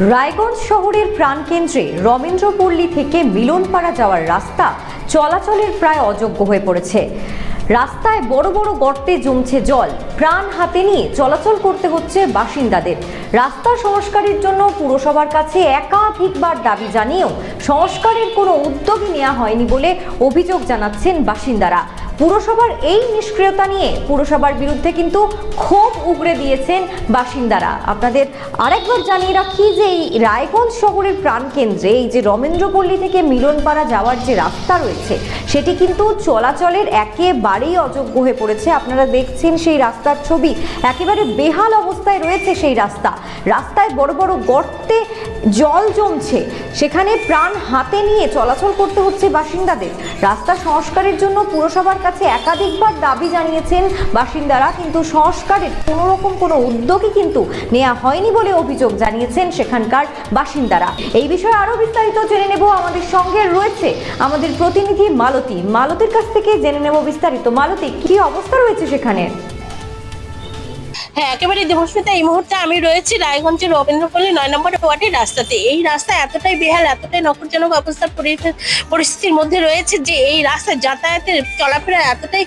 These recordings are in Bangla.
রায়গঞ্জ শহরের প্রাণকেন্দ্রে রবীন্দ্রপল্লী থেকে মিলনপাড়া যাওয়ার রাস্তা চলাচলের প্রায় অযোগ্য হয়ে পড়েছে। রাস্তায় বড় বড় গর্তে জমছে জল, প্রাণ হাতে নিয়ে চলাচল করতে হচ্ছে বাসিন্দাদের। রাস্তা সংস্কারের জন্য পুরসভার কাছে একাধিকবার দাবি জানিয়েও সংস্কারের কোনো উদ্যোগই নেওয়া হয়নি বলে অভিযোগ জানাচ্ছেন বাসিন্দারা। পুরসভার এই নিষ্ক্রিয়তা নিয়ে পুরসভার বিরুদ্ধে কিন্তু ক্ষোভ উগরে দিয়েছেন বাসিন্দারা। আপনাদের আরেকবার জানিয়ে রাখি যে এই রায়গঞ্জ শহরের প্রাণকেন্দ্রে এই যে রবীন্দ্রপল্লী থেকে মিলনপাড়া যাওয়ার যে রাস্তা রয়েছে সেটি কিন্তু চলাচলের একেবারেই অযোগ্য হয়ে পড়েছে। আপনারা দেখছেন সেই রাস্তার ছবি, একেবারে বেহাল অবস্থায় রয়েছে সেই রাস্তা। রাস্তায় বড় বড় গর্তে জল জমছে, সেখানে প্রাণ হাতে নিয়ে চলাচল করতে হচ্ছে বাসিন্দাদের। রাস্তা সংস্কারের জন্য পুরসভার কাছে একাধিকবার দাবি জানিয়েছেন বাসিন্দারা, কিন্তু সংস্কারের কোনো রকম কোনো উদ্যোগই কিন্তু নেওয়া হয়নি বলে অভিযোগ জানিয়েছেন সেখানকার বাসিন্দারা। এই বিষয়ে আরো বিস্তারিত জেনে নেব, আমাদের সঙ্গে রয়েছে আমাদের প্রতিনিধি মালতী। মালতীর কাছ থেকে জেনে নেব বিস্তারিত। মালতী, কি অবস্থা রয়েছে সেখানে? হ্যাঁ, একেবারে দেবস্মিতা, এই মুহূর্তে আমি রয়েছি রায়গঞ্জের রবীন্দ্রপল্লী ৯ নম্বর ওয়ার্ডের রাস্তাতে। এই রাস্তা এতটাই বেহাল, এতটাই নকরজনক অবস্থার পরিস্থিতির মধ্যে রয়েছে যে এই রাস্তায় যাতায়াতের চলাফেরা এতটাই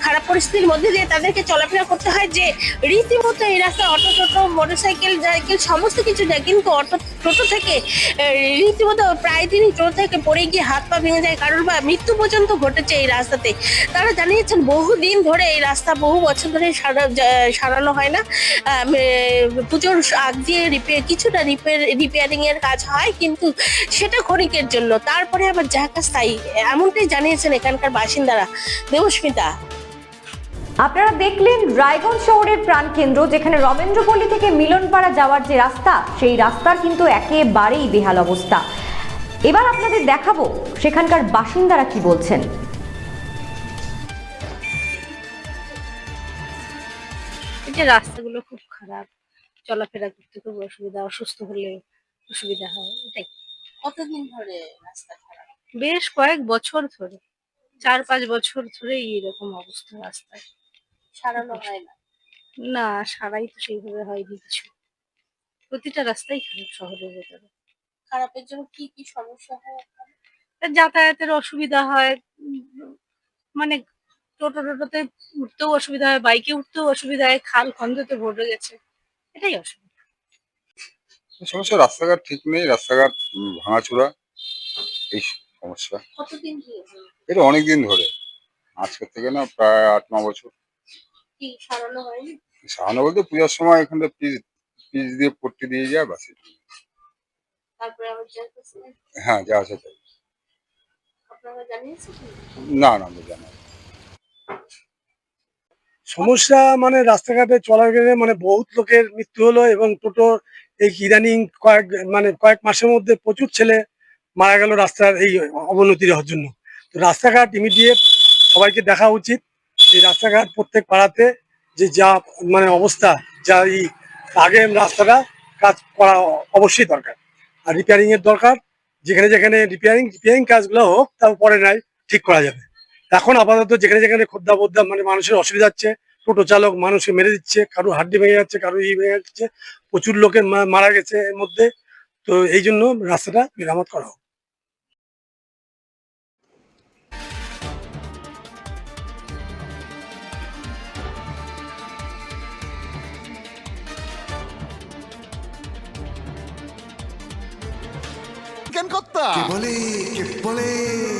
খারাপ পরিস্থিতির মধ্যে দিয়ে তাদেরকে চলাফেরা করতে হয় যে রীতিমতো এই রাস্তায় অটো, টোটো, মোটরসাইকেল, সমস্ত কিছু যায়, কিন্তু টোটো থেকে রীতিমতো প্রায় দিনই টোটো থেকে পড়ে গিয়ে হাত পা ভেঙে যায়, কারোর বা মৃত্যু পর্যন্ত ঘটেছে এই রাস্তাতে। তারা জানিয়েছেন বহুদিন ধরে এই রাস্তা, বহু বছর ধরে সারানো হয় না। পুজোর আগ দিয়ে কিছুটা রিপেয়ারিং এর কাজ হয়, কিন্তু সেটা ক্ষণিকের জন্য, তারপরে আবার জায়গা স্থায়ী, এমনটাই জানিয়েছেন এখানকার বাসিন্দারা। দেবস্মিতা, আপনারা দেখলেন রায়গঞ্জ শহরের প্রাণকেন্দ্র, যেখানে রবীন্দ্রপল্লী থেকে মিলনপাড়া যাওয়ার যে রাস্তা, সেই রাস্তার কিন্তু একেবারেই বেহাল অবস্থা। এবার আপনাদের দেখাবো সেখানকার বাসিন্দারা কি বলছেন। এই যে রাস্তাগুলো খুব খারাপ, চলাফেরা করতে খুব অসুবিধা, অসুস্থ হলে অসুবিধা হয়। এটাই। কতদিন ধরে রাস্তা খারাপ? বেশ কয়েক বছর ধরে, ৪-৫ বছর ধরে এইরকম অবস্থা রাস্তায়। সারানো হয় না? না, সারাই তো সেইভাবে হয়নি কিছু। প্রতিটা রাস্তাই খারাপ শহরের ভেতরে। খারাপের জন্য কি কি সমস্যা হয়? যাতায়াতের অসুবিধা হয়, মানে টোটোতে উঠতেও অসুবিধা হয়, বাইকে উঠতেও অসুবিধা হয়, খাল খন্দতে ভরে গেছে, এটাই অসুবিধা। সমস্যা রাস্তাঘাট ঠিক নেই, রাস্তাঘাট ভাঙাচোরা, এই সমস্যা। কতদিন ধরে এটা অনেকদিন ধরে, আজকের থেকে না, প্রায় ৮-৯ বছর। কি সারানো হয়নি? সারানো বলতে পূজার সময় এখানটা পিচ দিয়ে পট্টি দিয়ে যায়, বাসে। তারপরে আবার যাইতেছে। হ্যাঁ, যা আছে তাই। আপনারা জানিয়েছেন? না, আমরা জানি না। সমস্যা মানে রাস্তাঘাটে চলার গেলে মানে বহুত লোকের মৃত্যু হলো, এবং টোটো এই ইদানিং কয়েক মাসের মধ্যে প্রচুর ছেলে মারা গেল রাস্তার এই অবনতির হওয়ার জন্য। তো রাস্তাঘাট ইমিডিয়েট সবাইকে দেখা উচিত। এই রাস্তাঘাট প্রত্যেক পাড়াতে যে যা মানে অবস্থা, যা এই আগে রাস্তাটা কাজ করা অবশ্যই দরকার, আর রিপেয়ারিং এর দরকার। যেখানে যেখানে রিপেয়ারিং কাজগুলো হোক, তারপরে নাই ঠিক করা যাবে। এখন আপাতত যেখানে যেখানে খদ্দা বদ্দা মানে মানুষের অসুবিধা হচ্ছে, টোটো চালক মানুষকে মেরে দিচ্ছে, কারো হাড্ডি ভেঙে যাচ্ছে, কারো ভেঙে যাচ্ছে, প্রচুর লোকের মারা গেছে এর মধ্যে। তো এই জন্য রাস্তাটা মেরামত করা হোক।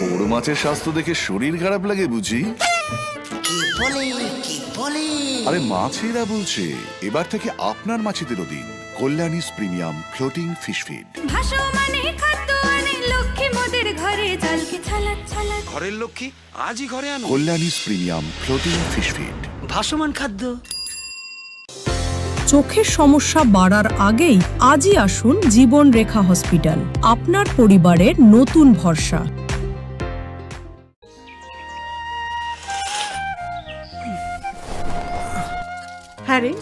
বড় মাছের স্বাস্থ্য দেখে শরীর খারাপ লাগে বুঝি? আরে মাছেরা বলছে, এবার থেকে আপনার মাছেদেরও দিন কল্যাণীস প্রিমিয়াম ফ্লোটিং ফিশ ফিড। ঘরের লক্ষ্মী আজই ঘরে আনো কল্যাণীস প্রিমিয়াম ফ্লোটিং ফিশ ফিড, ভাসমান খাদ্য। চোখের সমস্যা বাড়ার আগেই আজই আসুন জীবন রেখা হসপিটাল, আপনার পরিবারের নতুন ভরসা। হ্যাঁ রে,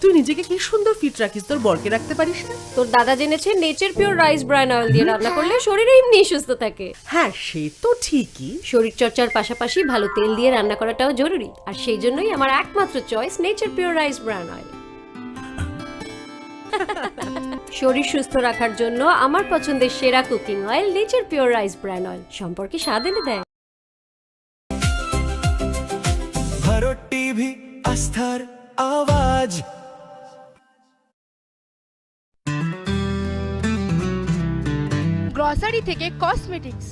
তুই নিজেকে কি সুন্দর ফিট রাখিস, তোর বরকে রাখতে পারিস না? তোর দাদা জেনেছে nature pure rice bran oil দিয়ে রান্না করলে শরীর এমনি সুস্থ থাকে। হ্যাঁ, সে তো ঠিকই। শরীর চর্চার পাশাপাশি ভালো তেল দিয়ে রান্না করাটাও জরুরি, আর সেই জন্যই আমার একমাত্র choice nature pure rice bran oil. শরীর সুস্থ রাখার জন্য আমার পছন্দের সেরা cooking oil nature pure rice bran oil সম্পর্কে স্বাদ এনে দেয়। ভারত টিভি আস্থার আওয়াজ। গ্রসারি থেকে কসমেটিক্স,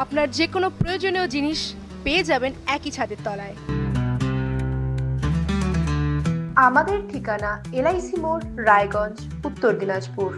আপনার যে কোনো প্রয়োজনীয় জিনিস পেয়ে যাবেন একই ছাদের তলায়। আমাদের ঠিকানা LIC মোড়, রায়গঞ্জ, উত্তর দিনাজপুর।